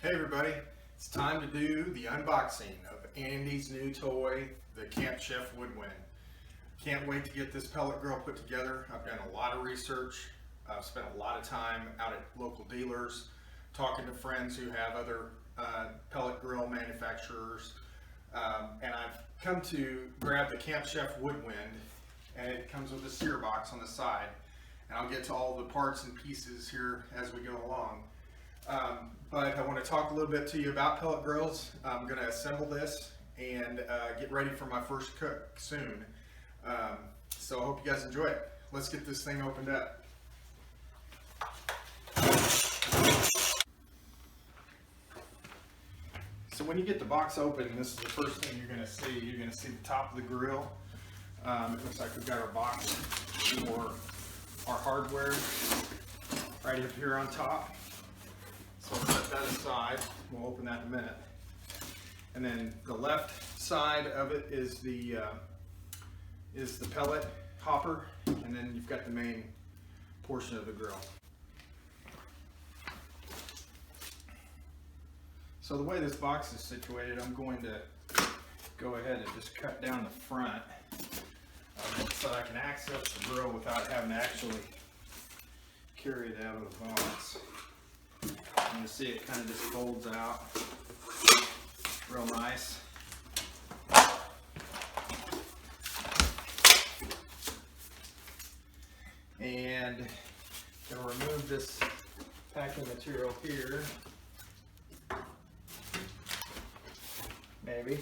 Hey everybody, it's time to do the unboxing of Andy's new toy, the Camp Chef Woodwind. Can't wait to get this pellet grill put together. I've done a lot of research. I've spent a lot of time out at local dealers, talking to friends who have other pellet grill manufacturers. And I've come to grab the Camp Chef Woodwind, and it comes with a Sear Box on the side. And I'll get to all the parts and pieces here as we go along. But I want to talk a little bit to you about pellet grills. I'm going to assemble this and get ready for my first cook soon. So I hope you guys enjoy it. Let's get this thing opened up. So when you get the box open, this is the first thing you're going to see. You're going to see the top of the grill. It looks like we've got our box for our hardware right up here on top. So we'll set that aside. We'll open that in a minute. And then the left side of it is the pellet hopper, and then you've got the main portion of the grill. So the way this box is situated, I'm going to go ahead and just cut down the front so I can access the grill without having to actually carry it out of the box. And you see it kind of just folds out real nice. And gonna remove this packing material here. Maybe.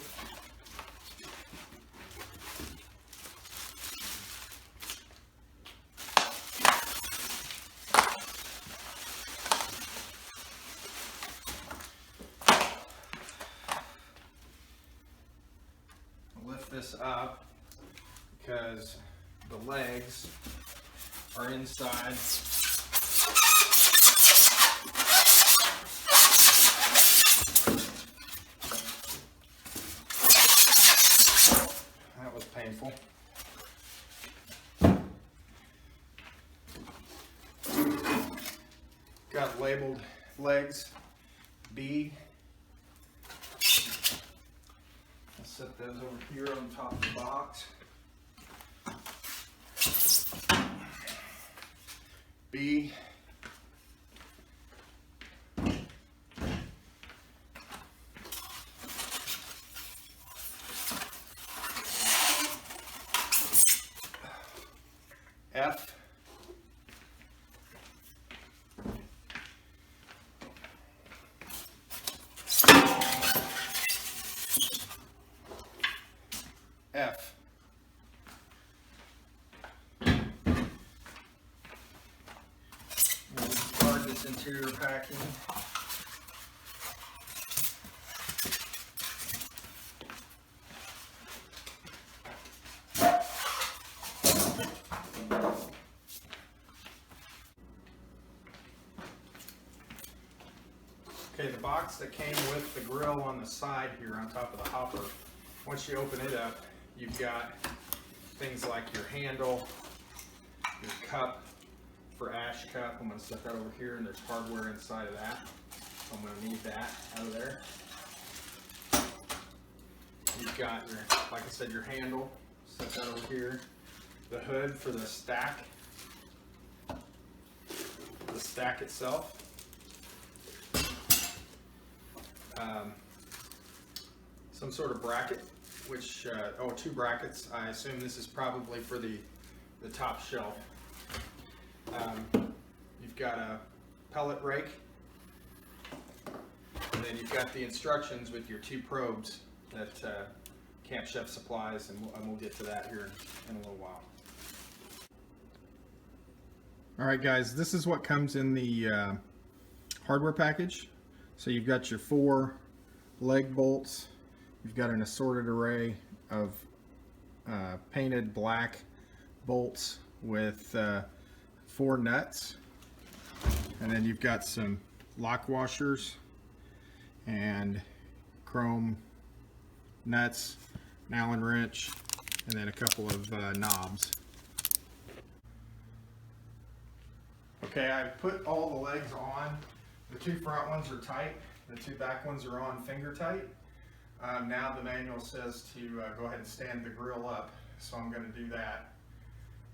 Lift this up because the legs are inside. That was painful. Got labeled legs B. Set those over here on top of the box. B. F. F. We'll discard this interior packing. Okay, the box that came with the grill on the side here on top of the hopper, once you open it up, you've got things like your handle, your cup for ash cup. I'm going to set that over here, and there's hardware inside of that. So I'm going to need that out of there. You've got your, like I said, your handle. Set that over here. The hood for the stack itself. Some sort of bracket, which, two brackets. I assume this is probably for the top shelf. You've got a pellet rake, and then you've got the instructions with your two probes that Camp Chef supplies, and we'll get to that here in a little while. All right, guys, this is what comes in the hardware package. So you've got your 4 leg bolts. You've got an assorted array of painted black bolts with 4 nuts. And then you've got some lock washers and chrome nuts, an Allen wrench, and then a couple of knobs. Okay, I put all the legs on. The two front ones are tight, the two back ones are on finger tight. Now the manual says to go ahead and stand the grill up, so I'm going to do that,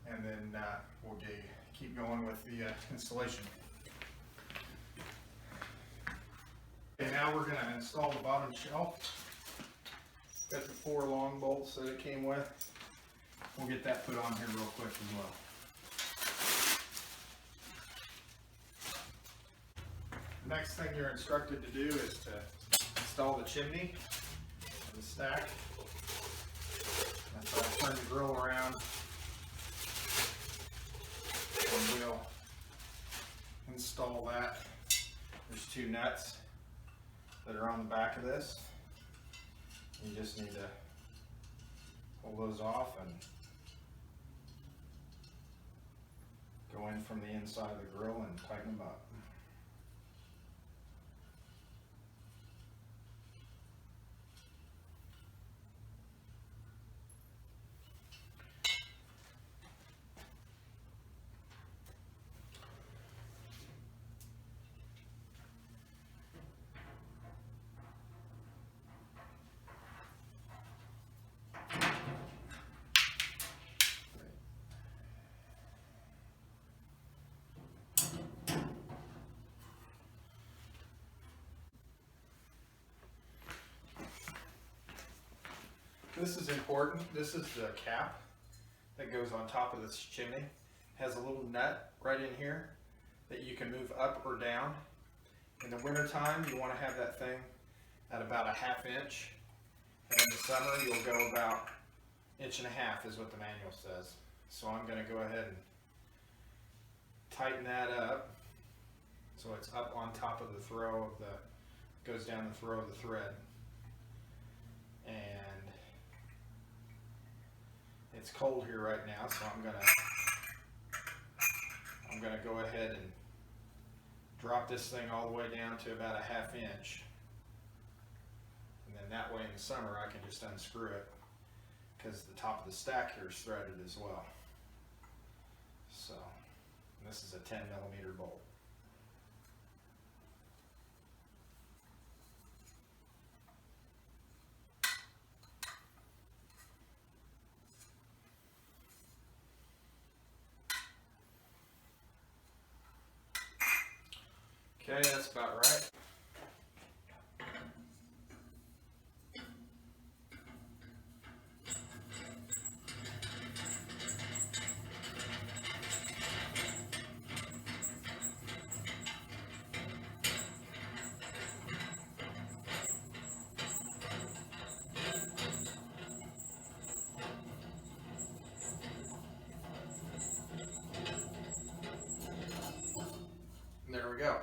and then we'll keep going with the installation. Okay, now we're going to install the bottom shelf. Got the 4 long bolts that it came with. We'll get that put on here real quick as well. The next thing you're instructed to do is to install the chimney and the stack. And so I'll turn the grill around and we'll install that. There's 2 nuts that are on the back of this. You just need to pull those off and go in from the inside of the grill and tighten them up. This is important. This is the cap that goes on top of this chimney. It has a little nut right in here that you can move up or down. In the winter time, you want to have that thing at about a 1/2 inch. And in the summer, you'll go about 1.5 inches is what the manual says. So I'm going to go ahead and tighten that up so it's up on top of the throw of the, goes down the throw of the thread. And it's cold here right now, so I'm gonna go ahead and drop this thing all the way down to about a 1/2 inch. And then that way in the summer I can just unscrew it because the top of the stack here is threaded as well. So, and this is a 10mm bolt. Okay, that's about right. And there we go.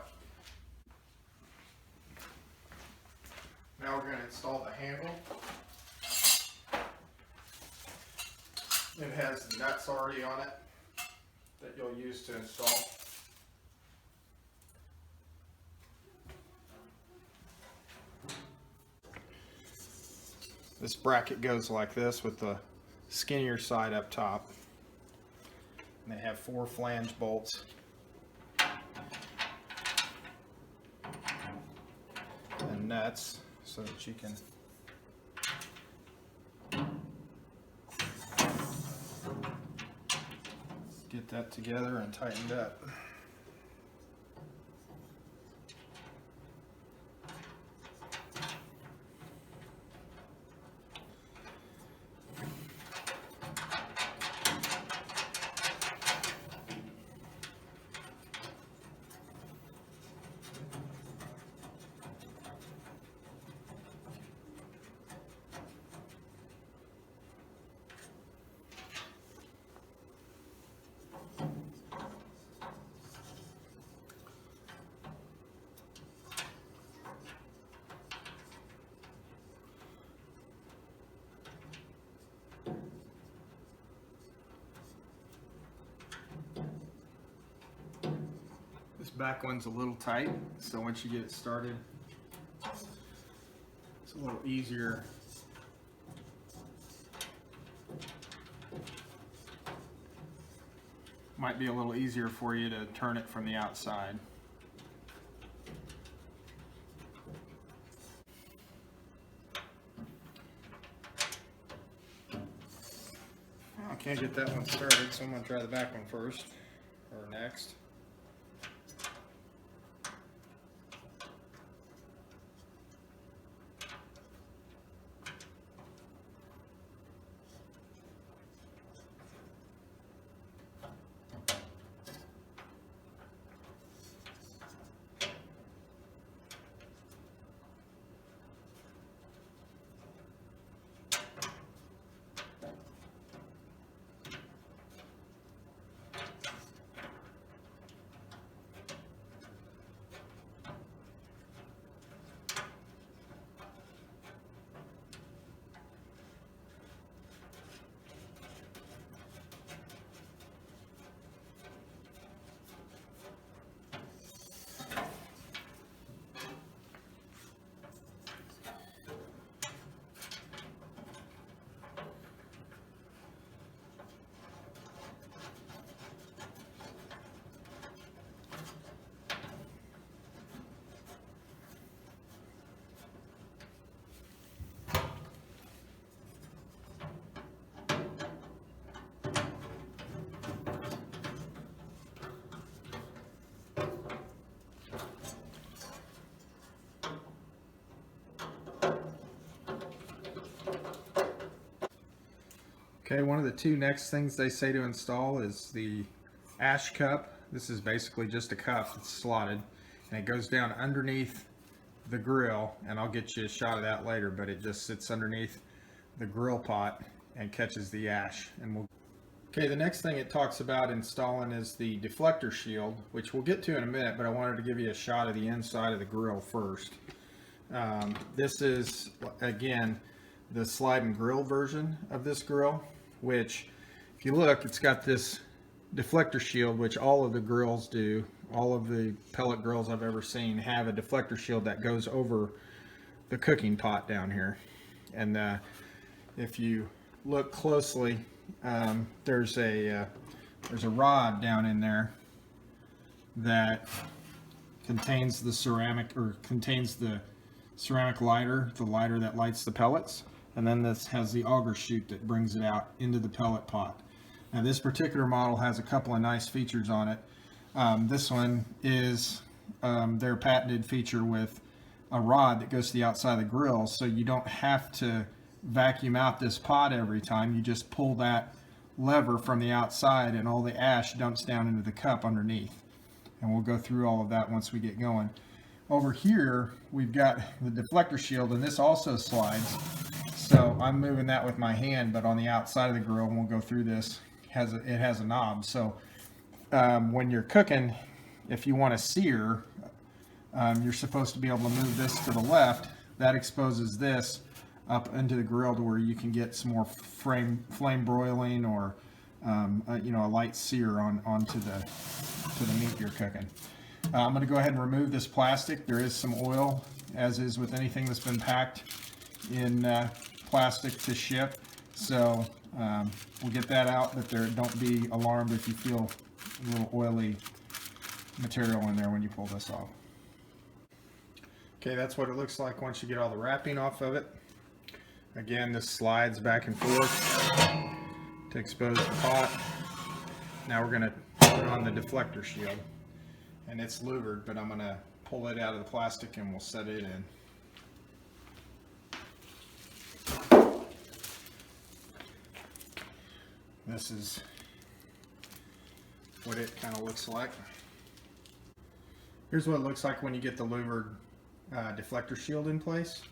Now we're going to install the handle. It has nuts already on it that you'll use to install. This bracket goes like this with the skinnier side up top. And they have 4 flange bolts. And nuts so that you can get that together and tightened up. This back one's a little tight, so once you get it started, it's a little easier. Might be a little easier for you to turn it from the outside. can't get that one started, so I'm going to try the back one first, or next. Okay, one of the two next things they say to install is the ash cup. This is basically just a cup that's slotted, and it goes down underneath the grill, and I'll get you a shot of that later, but it just sits underneath the grill pot and catches the ash. Okay, the next thing it talks about installing is the deflector shield, which we'll get to in a minute, but I wanted to give you a shot of the inside of the grill first. This is, again, the slide and grill version of this grill, which, if you look, it's got this deflector shield, which all of the grills do. All of the pellet grills I've ever seen have a deflector shield that goes over the cooking pot down here. And if you look closely, there's a rod down in there that contains the ceramic lighter, the lighter that lights the pellets. And then this has the auger chute that brings it out into the pellet pot. Now this particular model has a couple of nice features on it. This one is their patented feature with a rod that goes to the outside of the grill, so you don't have to vacuum out this pot every time. You just pull that lever from the outside and all the ash dumps down into the cup underneath. And we'll go through all of that once we get going. Over here we've got the deflector shield, and this also slides. So I'm moving that with my hand, but on the outside of the grill, and we'll go through this, it has a knob. So when you're cooking, if you want to sear, you're supposed to be able to move this to the left. That exposes this up into the grill to where you can get some more flame broiling, or a light sear onto the meat you're cooking. I'm going to go ahead and remove this plastic. There is some oil, as is with anything that's been packed in plastic to ship, so we'll get that out, but don't be alarmed if you feel a little oily material in there when you pull this off. Okay, that's what it looks like once you get all the wrapping off of it. Again, this slides back and forth to expose the pot. Now we're going to put on the deflector shield, and it's louvered, but I'm going to pull it out of the plastic and we'll set it in. This is what it kind of looks like. Here's what it looks like when you get the louvered deflector shield in place.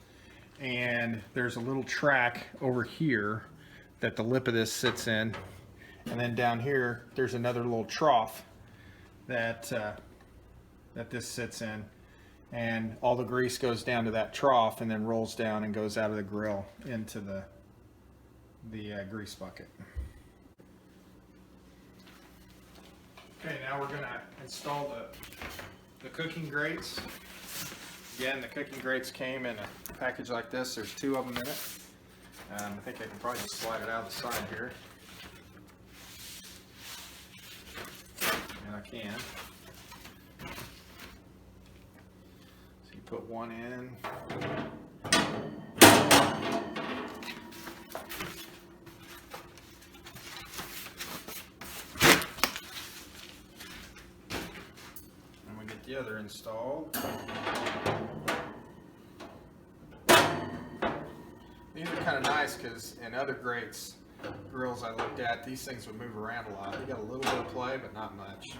And there's a little track over here that the lip of this sits in. And then down here, there's another little trough that this sits in. And all the grease goes down to that trough and then rolls down and goes out of the grill into the grease bucket. Okay, now we're going to install the cooking grates. Again, the cooking grates came in a package like this. There's two of them in it. I think I can probably just slide it out of the side here. And I can. So you put one in. together installed. These are kind of nice because in other grills I looked at, these things would move around a lot. They got a little bit of play, but not much.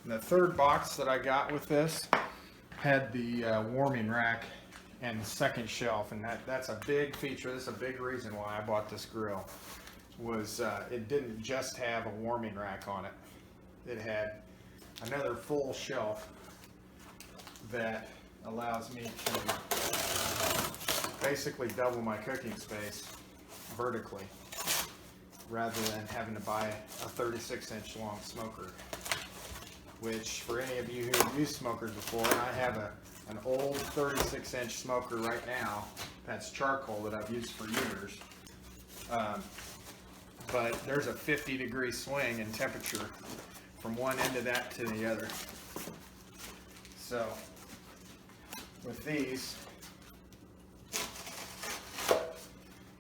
And the third box that I got with this had the warming rack and second shelf, and that's a big feature. This is a big reason why I bought this grill. Was it didn't just have a warming rack on it. It had another full shelf that allows me to basically double my cooking space vertically rather than having to buy a 36-inch long smoker, which for any of you who have used smokers before, and I have an old 36-inch smoker right now that's charcoal that I've used for years, but there's a 50-degree swing in temperature from one end of that to the other. So with these,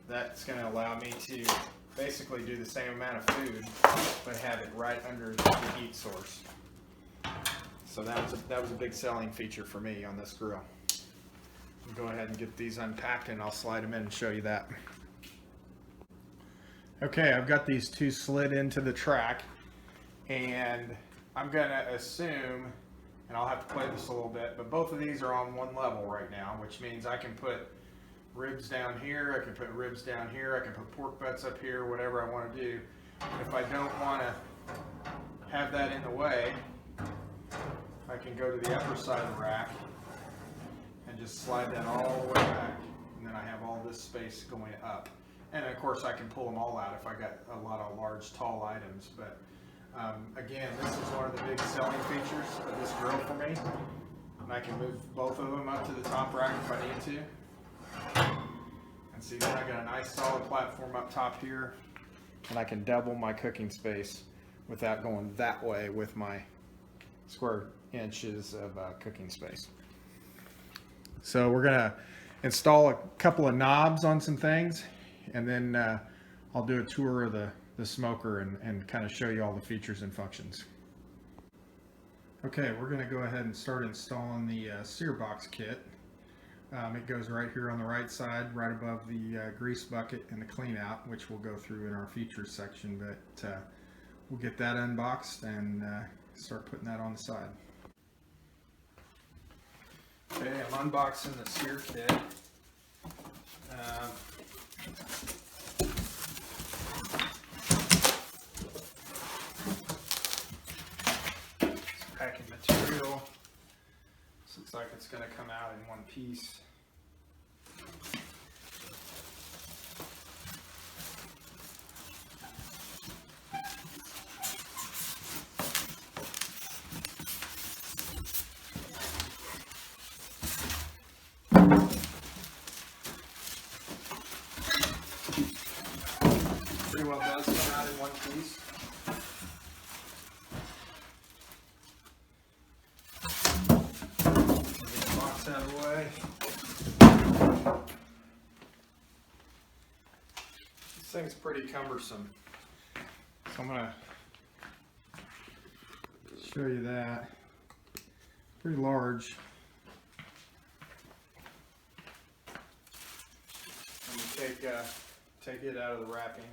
that's going to allow me to basically do the same amount of food but have it right under the heat source. So that was a big selling feature for me on this grill. I'll go ahead and get these unpacked and I'll slide them in and show you that. Okay, I've got these two slid into the track, and I'm gonna assume, and I'll have to play this a little bit, but both of these are on one level right now, which means I can put ribs down here, I can put ribs down here, I can put pork butts up here, whatever I want to do. If I don't want to have that in the way, I can go to the upper side of the rack and just slide that all the way back, and then I have all this space going up. And of course I can pull them all out if I got a lot of large, tall items. But again, this is one of the big selling features of this grill for me. And I can move both of them up to the top rack if I need to. And see, then I got a nice solid platform up top here, and I can double my cooking space without going that way with my square inches of cooking space. So we're gonna install a couple of knobs on some things, and then I'll do a tour of the smoker and kind of show you all the features and functions. Okay, we're gonna go ahead and start installing the Sear Box kit. It goes right here on the right side, right above the grease bucket and the clean out, which we'll go through in our features section, but we'll get that unboxed and start putting that on the side. Okay, I'm unboxing the Sear kit. Packing material. This looks like it's going to come out in one piece. Pretty well does come out in one piece. Get the box out of the way. This thing's pretty cumbersome, so I'm going to show you that. Pretty large. I'm going to take it out of the wrapping.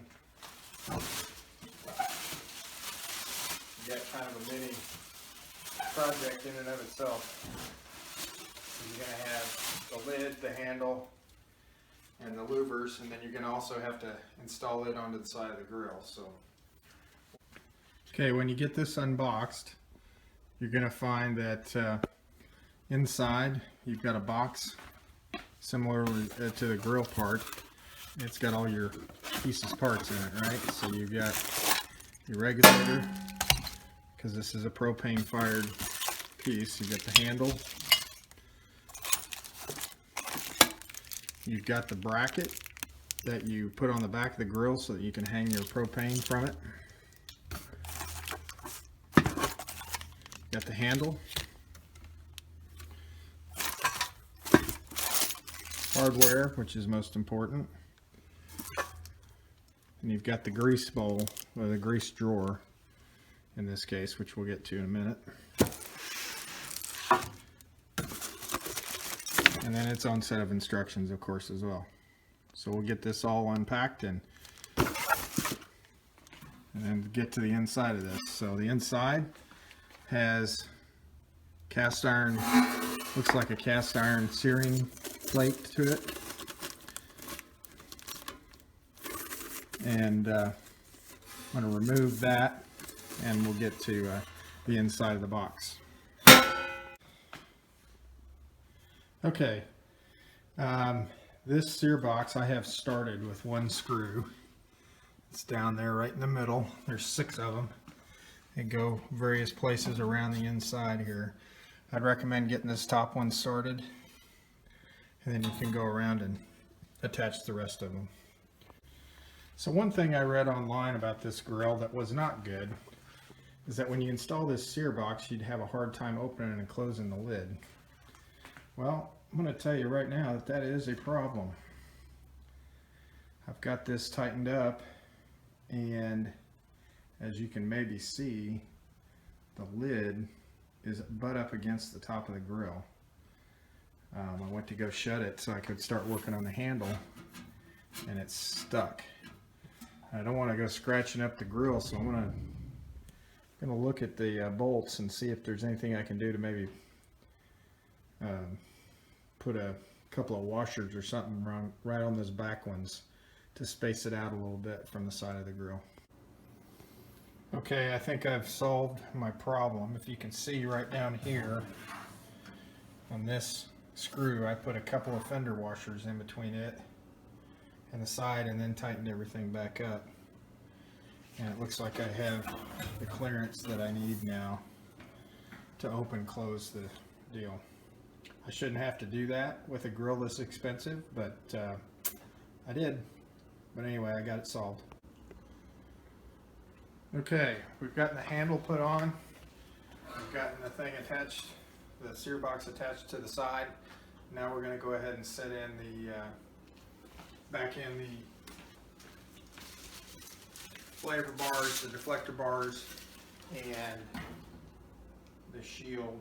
You got kind of a mini project in and of itself. You're going to have the lid, the handle, and the louvers, and then you're going to also have to install it onto the side of the grill. So, okay, when you get this unboxed, you're going to find that inside you've got a box similar to the grill part. It's got all your pieces, parts in it, right? So you've got your regulator, because this is a propane fired piece. You've got the handle. You've got the bracket that you put on the back of the grill so that you can hang your propane from it. Got the handle. Hardware, which is most important. And you've got the grease bowl, or the grease drawer in this case, which we'll get to in a minute. And then its own set of instructions, of course, as well. So we'll get this all unpacked and then get to the inside of this. So the inside has cast iron, looks like a cast iron searing plate to it. And I'm going to remove that and we'll get to the inside of the box. Okay, this Sear box I have started with one screw. It's down there right in the middle. There's 6 of them. They go various places around the inside here. I'd recommend getting this top one sorted, and then you can go around and attach the rest of them. So one thing I read online about this grill that was not good is that when you install this Sear box, you'd have a hard time opening and closing the lid. Well, I'm going to tell you right now that that is a problem. I've got this tightened up, and as you can maybe see, the lid is butt up against the top of the grill. I went to go shut it so I could start working on the handle, and it's stuck. I don't want to go scratching up the grill, so I'm gonna look at the bolts and see if there's anything I can do to maybe put a couple of washers or something right on those back ones to space it out a little bit from the side of the grill. Okay, I think I've solved my problem. If you can see right down here on this screw, I put a couple of fender washers in between it and the side, and then tightened everything back up. And it looks like I have the clearance that I need now to open close the deal. I shouldn't have to do that with a grill this expensive, but I did. But anyway, I got it solved. Okay, we've gotten the handle put on. We've gotten the thing attached, the Sear box attached to the side. Now we're going to go ahead and set in the back in the flavor bars, the deflector bars, and the shield.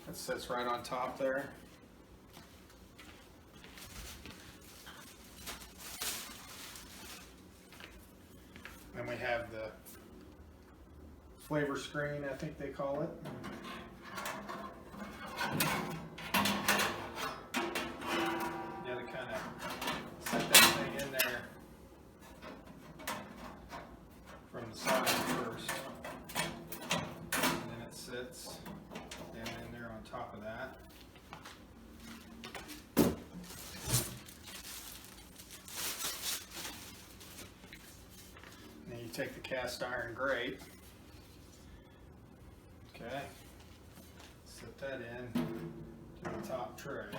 That sits right on top there. Then we have the flavor screen, I think they call it. You gotta kind of set that thing in there from the side first. And then it sits down in there on top of that. Then you take the cast iron grate, okay, set that in to the top tray.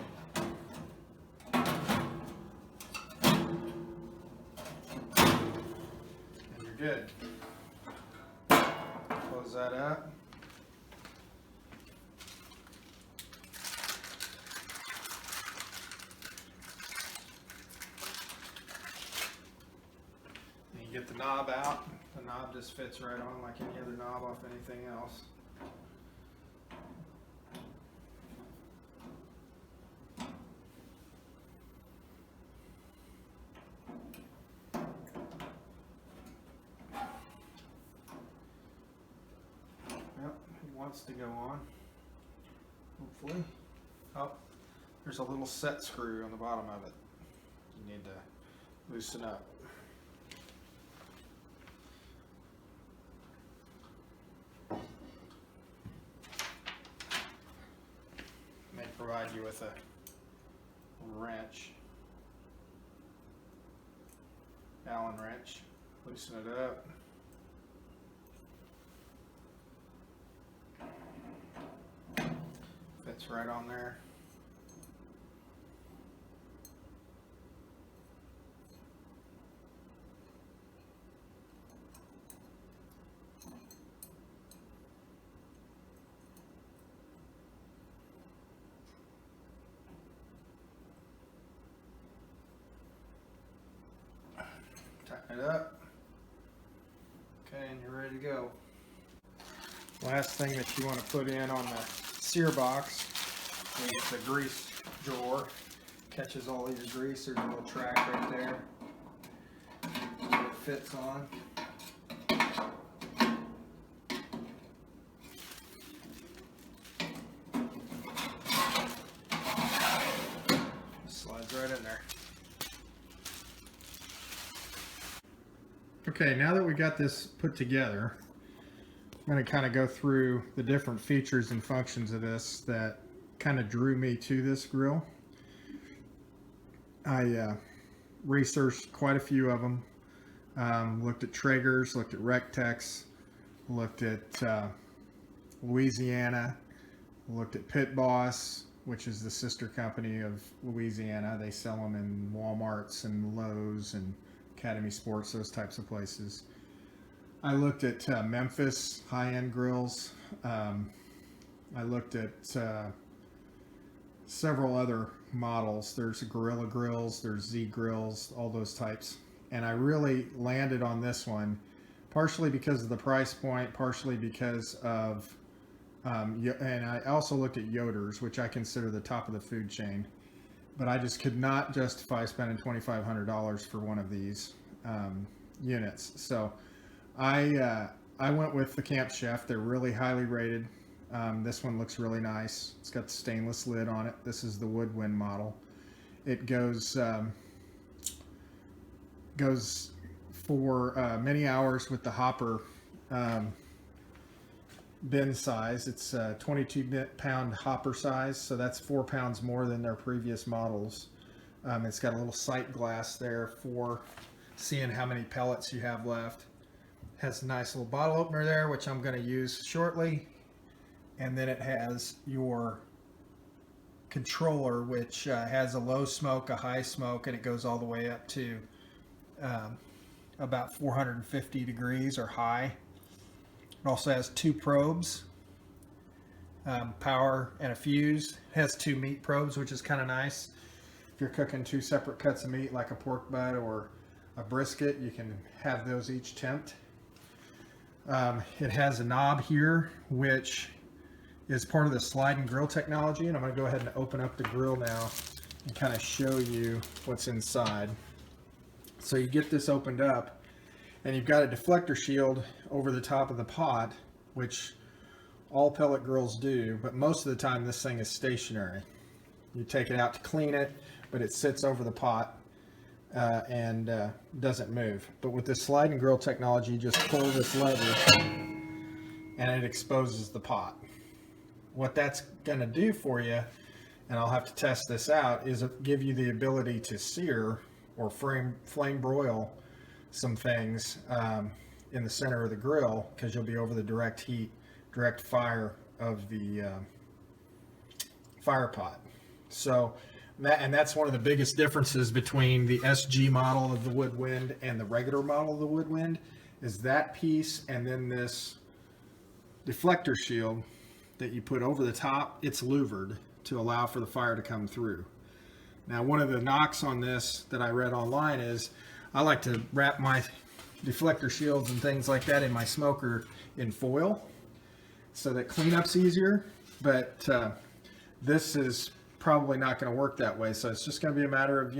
And you're good. Close that up. You get the knob out. The knob just fits right on like any other knob off anything else. Yep, it wants to go on. Hopefully. Oh, there's a little set screw on the bottom of it. You need to loosen up. Provide you with a wrench, Allen wrench, loosen it up. Fits right on there. it up. Okay, and you're ready to go. Last thing that you want to put in on the Sear Box is the grease drawer. Catches all of your grease. There's a little track right there that it fits on. Slides right in there. Okay, now that we got this put together, I'm going to kind of go through the different features and functions of this that kind of drew me to this grill. I researched quite a few of them. Looked at Traeger's, looked at Rectex, looked at Louisiana, looked at Pit Boss, which is the sister company of Louisiana. They sell them in Walmarts and Lowe's and Academy Sports, those types of places. I looked at Memphis high-end grills. I looked at several other models. There's Gorilla Grills, there's Z Grills, all those types. And I really landed on this one, partially because of the price point, partially because of, and I also looked at Yoder's, which I consider the top of the food chain. But I just could not justify spending $2,500 for one of these units. So I went with the Camp Chef. They're really highly rated. This one looks really nice. It's got the stainless lid on it. This is the Woodwind model. It goes for many hours with the hopper bin size. It's a 22-pound hopper size, so that's 4 pounds more than their previous models. It's got a little sight glass there for seeing how many pellets you have left. Has a nice little bottle opener there, which I'm going to use shortly. And then it has your controller, which has a low smoke, a high smoke, and it goes all the way up to about 450 degrees or high. It also has 2 probes, power and a fuse. It has 2 meat probes, which is kind of nice. If you're cooking 2 separate cuts of meat, like a pork butt or a brisket, you can have those each temped. It has a knob here, which is part of the slide and grill technology, and I'm going to go ahead and open up the grill now and kind of show you what's inside. So you get this opened up, and you've got a deflector shield over the top of the pot, which all pellet grills do, but most of the time this thing is stationary. You take it out to clean it, but it sits over the pot and doesn't move. But with this slide and grill technology, you just pull this lever and it exposes the pot. What that's going to do for you, and I'll have to test this out, is give you the ability to sear or flame broil some things in the center of the grill, because you'll be over the direct heat, direct fire of the fire pot. So that's one of the biggest differences between the SG model of the Woodwind and the regular model of the Woodwind, is that piece, and then this deflector shield that you put over the top. It's louvered to allow for the fire to come through. Now, one of the knocks on this that I read online is I like to wrap my deflector shields and things like that in my smoker in foil so that cleanup's easier, but this is probably not going to work that way. So it's just going to be a matter of,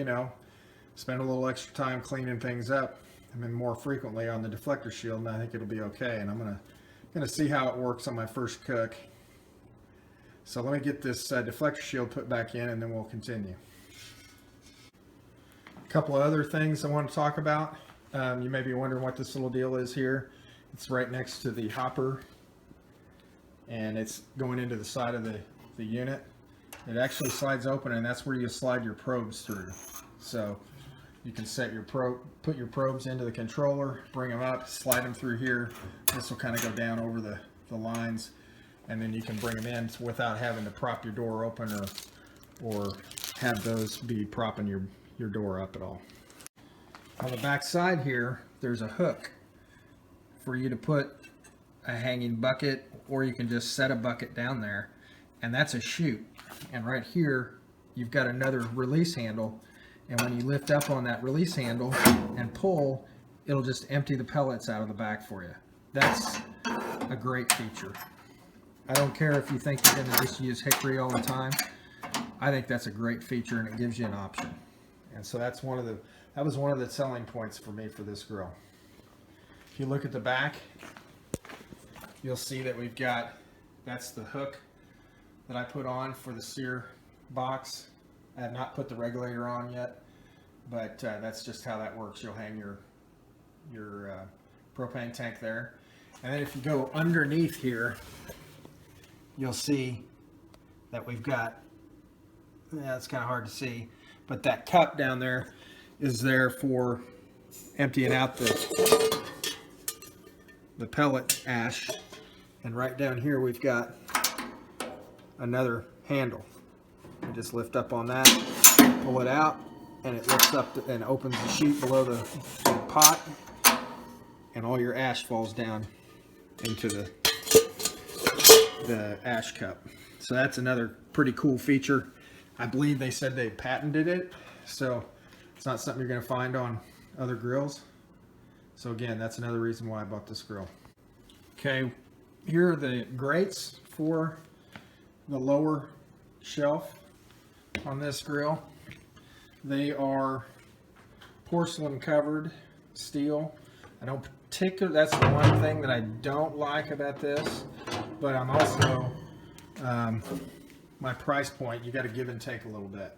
spend a little extra time cleaning things up, more frequently on the deflector shield, and I think it'll be okay. And I'm going to see how it works on my first cook. So let me get this deflector shield put back in, and then we'll continue. A couple of other things I want to talk about. You may be wondering what this little deal is here. It's right next to the hopper, and it's going into the side of the unit. It actually slides open, and that's where you slide your probes through. So you can set your put your probes into the controller, bring them up, slide them through here. This will kind of go down over the lines, and then you can bring them in without having to prop your door open or have those be propping your door up at all. On the back side here, there's a hook for you to put a hanging bucket, or you can just set a bucket down there, and that's a chute. And right here, you've got another release handle, and when you lift up on that release handle and pull, it'll just empty the pellets out of the back for you. That's a great feature. I don't care if you think you're going to just use hickory all the time. I think that's a great feature, and it gives you an option. And so that was one of the selling points for me for this grill. If you look at the back, you'll see that that's the hook that I put on for the Sear Box. I have not put the regulator on yet, but that's just how that works. You'll hang your propane tank there. And then if you go underneath here, you'll see that we've got, it's kind of hard to see, but that cup down there is there for emptying out the pellet ash. And right down here we've got another handle. You just lift up on that, pull it out, and it lifts up and opens the chute below the pot, and all your ash falls down into the ash cup. So that's another pretty cool feature. I believe they said they patented it, so it's not something you're going to find on other grills. So again, that's another reason why I bought this grill. Okay, here are the grates for the lower shelf on this grill. They are porcelain covered steel. That's the one thing that I don't like about this, but I'm also, my price point, you got to give and take a little bit.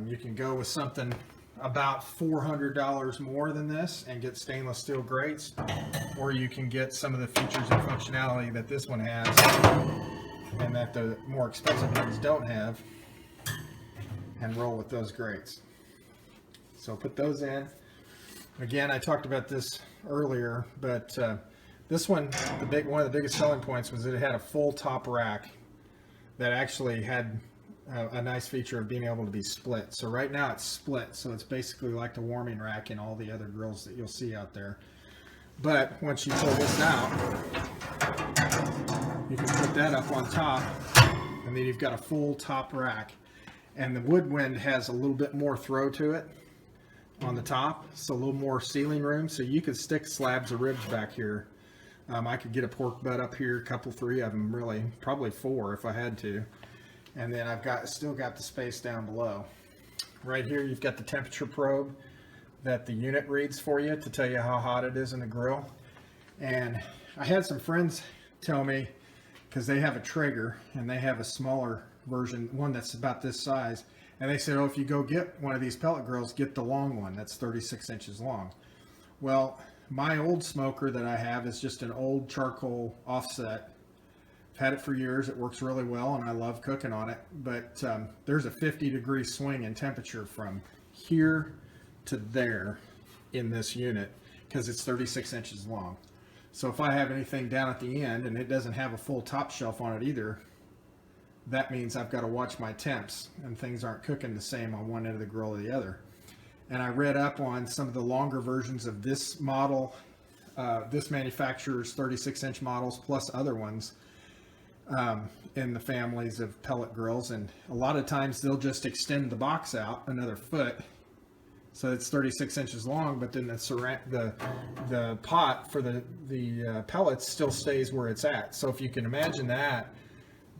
You can go with something about $400 more than this and get stainless steel grates, or you can get some of the features and functionality that this one has and that the more expensive ones don't have, and roll with those grates. So put those in. Again, I talked about this earlier, but this one, one of the biggest selling points was that it had a full top rack that actually had a nice feature of being able to be split. So right now it's split, so it's basically like the warming rack in all the other grills that you'll see out there. But once you pull this out, you can put that up on top, and then you've got a full top rack. And the Woodwind has a little bit more throw to it on the top, so a little more ceiling room, so you could stick slabs of ribs back here. I could get a pork butt up here, three of them really, probably 4 if I had to. And then I've still got the space down below. Right here you've got the temperature probe that the unit reads for you to tell you how hot it is in the grill. And I had some friends tell me, because they have a Traeger and they have a smaller version, one that's about this size, and they said, oh, if you go get one of these pellet grills, get the long one that's 36 inches long. Well, my old smoker that I have is just an old charcoal offset. I've had it for years. It works really well, and I love cooking on it. But there's a 50-degree swing in temperature from here to there in this unit because it's 36 inches long. So if I have anything down at the end and it doesn't have a full top shelf on it either, that means I've got to watch my temps and things aren't cooking the same on one end of the grill or the other. And I read up on some of the longer versions of this model, this manufacturer's 36-inch models plus other ones in the families of pellet grills, and a lot of times they'll just extend the box out another foot so it's 36 inches long, but then the pot for the pellets still stays where it's at. So if you can imagine that,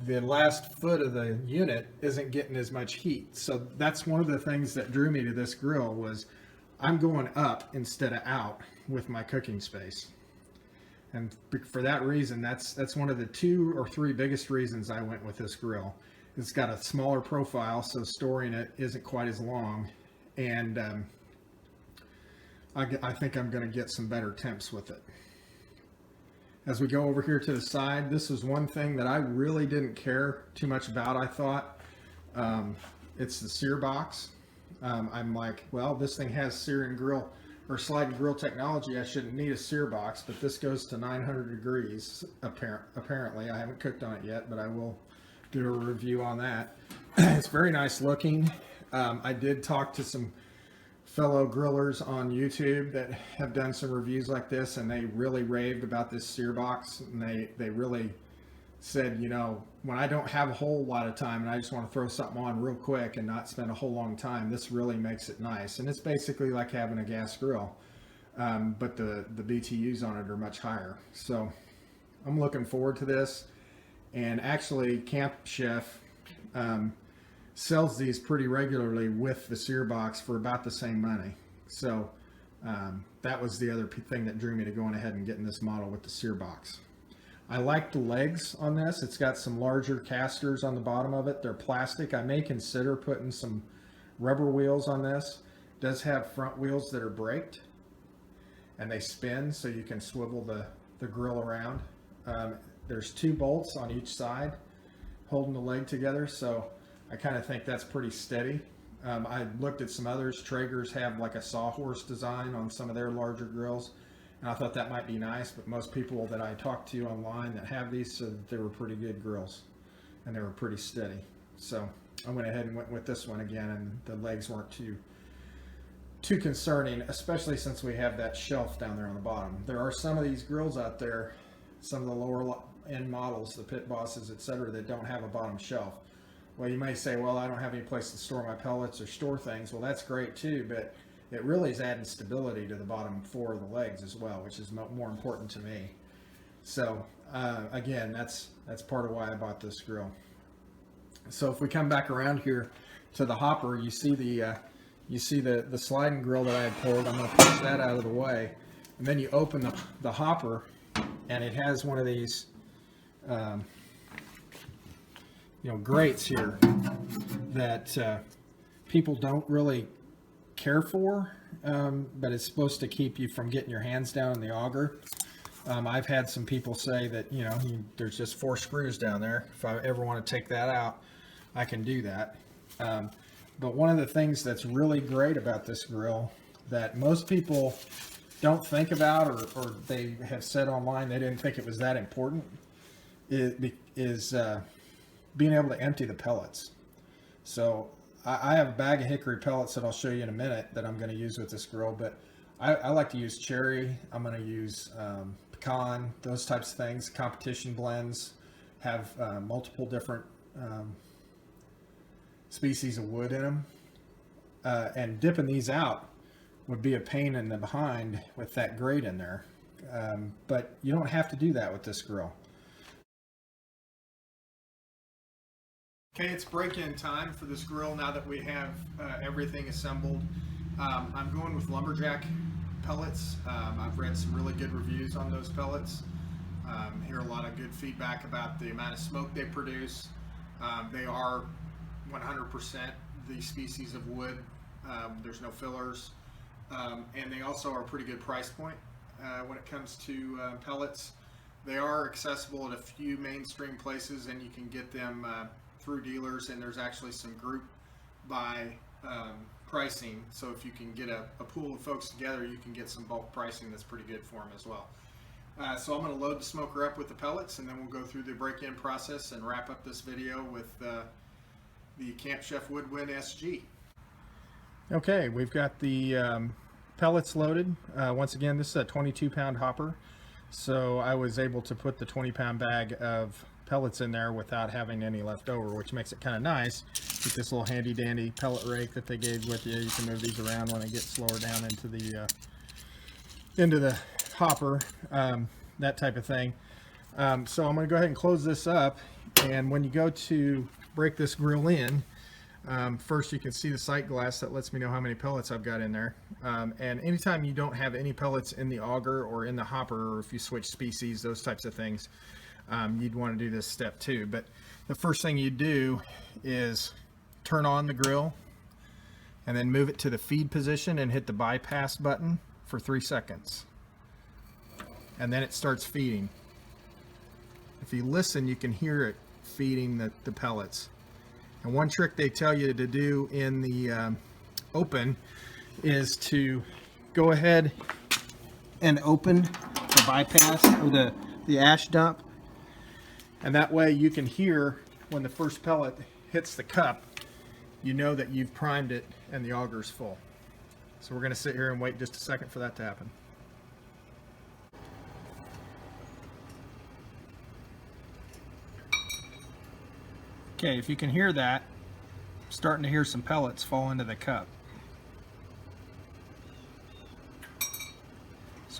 the last foot of the unit isn't getting as much heat. So that's one of the things that drew me to this grill, was I'm going up instead of out with my cooking space. And for that reason, that's one of the 2 or 3 biggest reasons I went with this grill. It's got a smaller profile, so storing it isn't quite as long. And I think I'm going to get some better temps with it. As we go over here to the side, this is one thing that I really didn't care too much about, I thought. It's the Sear Box. I'm like, well, this thing has sear and grill or slide and grill technology. I shouldn't need a Sear Box, but this goes to 900 degrees apparently. I haven't cooked on it yet, but I will do a review on that. It's very nice looking. I did talk to some fellow grillers on YouTube that have done some reviews like this, and they really raved about this Sear Box, and they really said, you know, when I don't have a whole lot of time and I just want to throw something on real quick and not spend a whole long time, this really makes it nice. And it's basically like having a gas grill. but the BTUs on it are much higher. So I'm looking forward to this. And actually, Camp Chef sells these pretty regularly with the Sear Box for about the same money. So that was the other thing that drew me to going ahead and getting this model with the Sear Box. I like the legs on this. It's got some larger casters on the bottom of it. They're plastic. I may consider putting some rubber wheels on this. It does have front wheels that are braked, and they spin so you can swivel the grill around. There's 2 bolts on each side holding the leg together, so I kind of think that's pretty steady. I looked at some others. Traeger's have like a sawhorse design on some of their larger grills, and I thought that might be nice, but most people that I talked to online that have these said that they were pretty good grills and they were pretty steady. So I went ahead and went with this one again, and the legs weren't too concerning, especially since we have that shelf down there on the bottom. There are some of these grills out there, some of the lower end models, the Pit Bosses, etc., that don't have a bottom shelf. Well, you may say, well, I don't have any place to store my pellets or store things. Well, that's great too, but it really is adding stability to the bottom 4 of the legs as well, which is more important to me. So again, that's part of why I bought this grill. So if we come back around here to the hopper, you see the sliding grill that I had pulled. I'm going to push that out of the way, and then you open the hopper, and it has one of these grates here that people don't really care for, but it's supposed to keep you from getting your hands down in the auger. I've had some people say that there's just 4 screws down there. If I ever want to take that out, I can do that. But one of the things that's really great about this grill that most people don't think about, or they have said online they didn't think it was that important, is being able to empty the pellets. So I have a bag of hickory pellets that I'll show you in a minute that I'm going to use with this grill, but I like to use cherry. I'm going to use pecan, those types of things. Competition blends have multiple different species of wood in them, and dipping these out would be a pain in the behind with that grate in there, but you don't have to do that with this grill. Okay, it's break-in time for this grill now that we have everything assembled. I'm going with lumberjack pellets. I've read some really good reviews on those pellets. Hear a lot of good feedback about the amount of smoke they produce. They are 100% the species of wood. There's no fillers, and they also are a pretty good price point when it comes to pellets. They are accessible at a few mainstream places, and you can get them through dealers, and there's actually some group buy pricing. So if you can get a pool of folks together, you can get some bulk pricing that's pretty good for them as well. So I'm going to load the smoker up with the pellets, and then we'll go through the break-in process and wrap up this video with the Camp Chef Woodwind SG. Okay, we've got the pellets loaded. Once again, this is a 22-pound hopper, so I was able to put the 20-pound bag of pellets in there without having any left over, which makes it kind of nice with this little handy dandy pellet rake that they gave with you. You can move these around when they get slower down into the hopper, that type of thing. So I'm going to go ahead and close this up, and when you go to break this grill in, first you can see the sight glass that lets me know how many pellets I've got in there, and anytime you don't have any pellets in the auger or in the hopper, or if you switch species, those types of things, you'd want to do this step too. But the first thing you do is turn on the grill and then move it to the feed position and hit the bypass button for 3 seconds, and then it starts feeding. If you listen, you can hear it feeding the pellets. And one trick they tell you to do in the open is to go ahead and open the bypass, or the ash dump, and that way you can hear when the first pellet hits the cup, you know that you've primed it and the auger's full. So we're going to sit here and wait just a second for that to happen. Okay, if you can hear that, I'm starting to hear some pellets fall into the cup.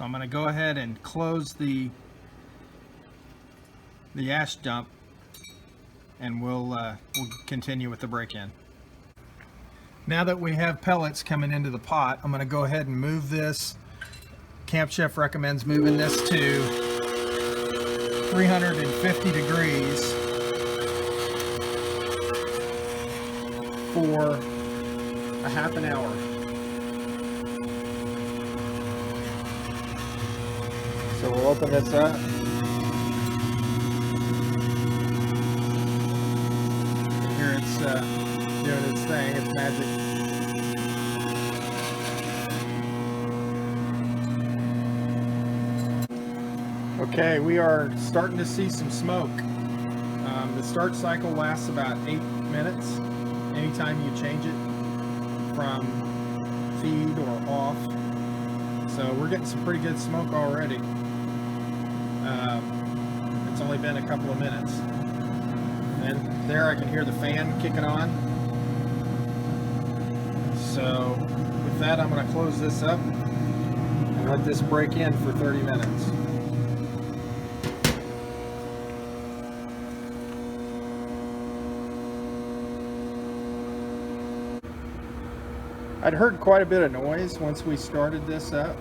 So I'm going to go ahead and close the ash dump, and we'll continue with the break-in. Now that we have pellets coming into the pot, I'm going to go ahead and move this. Camp Chef recommends moving this to 350 degrees for a half an hour. So we'll open this up. Here it's doing its thing, it's magic. Okay, we are starting to see some smoke. The start cycle lasts about 8 minutes anytime you change it from feed or off. So we're getting some pretty good smoke already. It's only been a couple of minutes. And there I can hear the fan kicking on. So with that, I'm going to close this up and let this break in for 30 minutes. I'd heard quite a bit of noise once we started this up,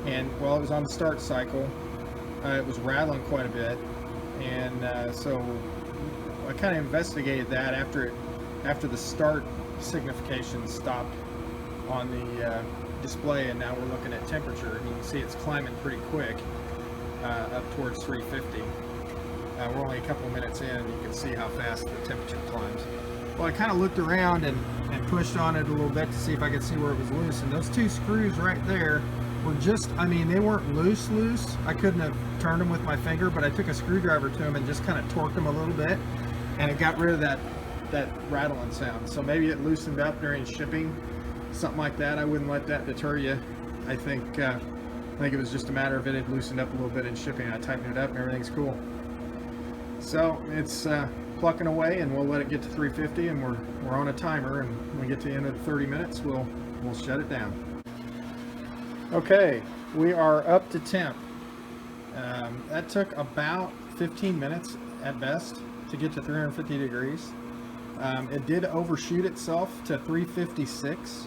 and while it was on the start cycle, it was rattling quite a bit, and so I kind of investigated that after the start signification stopped on the display, and now we're looking at temperature, and you can see it's climbing pretty quick up towards 350. We're only a couple of minutes in, and you can see how fast the temperature climbs. Well, I kind of looked around and pushed on it a little bit to see if I could see where it was loose, and those two screws right there were just, I mean, they weren't loose. I couldn't have turned them with my finger, but I took a screwdriver to them and just kind of torqued them a little bit, and it got rid of that rattling sound. So maybe it loosened up during shipping, something like that. I wouldn't let that deter you. I think it was just a matter of it had loosened up a little bit in shipping. I tightened it up and everything's cool. So it's plucking away, and we'll let it get to 350, and we're on a timer, and when we get to the end of the 30 minutes, we'll shut it down. Okay, we are up to temp. That took about 15 minutes at best to get to 350 degrees. It did overshoot itself to 356,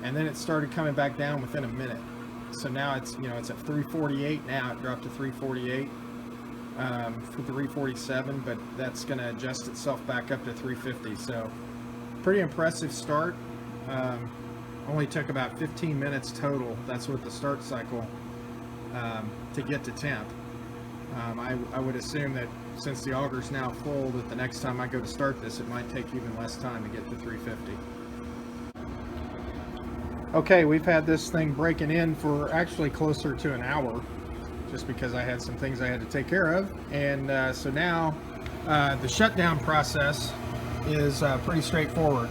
and then it started coming back down within a minute. So now it's at 348 now. It dropped to 348. For 347, but that's going to adjust itself back up to 350. So pretty impressive start. Only took about 15 minutes total. That's what the start cycle to get to temp. I would assume that since the auger's now full, that the next time I go to start this, it might take even less time to get to 350. Okay, we've had this thing breaking in for actually closer to an hour, just because I had some things I had to take care of. And so now the shutdown process is pretty straightforward.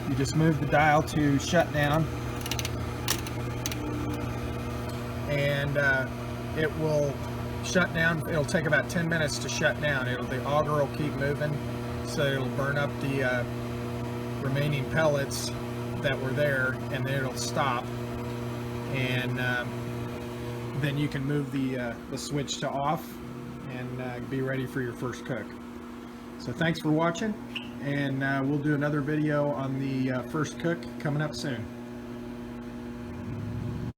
You just move the dial to shutdown, and it will shut down. It'll take about 10 minutes to shut down. The auger will keep moving, so it'll burn up the remaining pellets that were there, and then it'll stop, and then you can move the switch to off and be ready for your first cook. So thanks for watching, and we'll do another video on the first cook coming up soon.